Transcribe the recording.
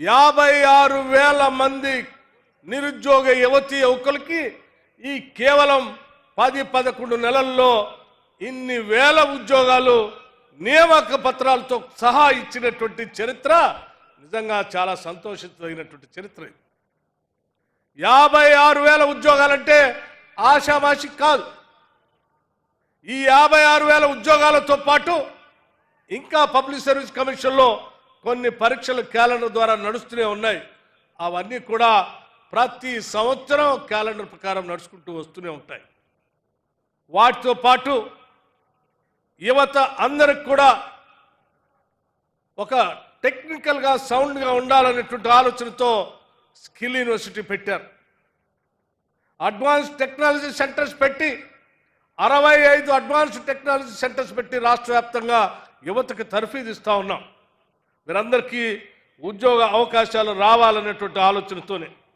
56,000 మంది నిరుద్యోగ యువతీ యువకులకి ఈ కేవలం 10-11 నెలల్లో ఇన్ని వేల ఉద్యోగాలు నియామక పత్రాలతో సహా ఇచ్చినటువంటి చరిత్ర నిజంగా చాలా సంతోషించదగినటువంటి చరిత్ర. 56,000 ఉద్యోగాలంటే ఆషామాషి కాదు. ఈ 56,000 ఉద్యోగాలతో పాటు ఇంకా పబ్లిక్ సర్వీస్ కమిషన్లో కొన్ని పరీక్షల క్యాలెండర్ ద్వారా నడుస్తూనే ఉన్నాయి. అవన్నీ కూడా ప్రతి సంవత్సరం క్యాలెండర్ ప్రకారం నడుచుకుంటూ వస్తూనే ఉంటాయి. వాటితో పాటు యువత అందరికి కూడా ఒక టెక్నికల్గా సౌండ్గా ఉండాలనేటువంటి ఆలోచనతో స్కిల్ యూనివర్సిటీ పెట్టారు. అడ్వాన్స్ టెక్నాలజీ సెంటర్స్ పెట్టి 65 అడ్వాన్స్ టెక్నాలజీ సెంటర్స్ పెట్టి రాష్ట్ర వ్యాప్తంగా యువతకి తర్ఫీదు ఇస్తూ ఉన్నాం. వీరందరికీ ఉద్యోగ అవకాశాలు రావాలనేటువంటి ఆలోచనతోనే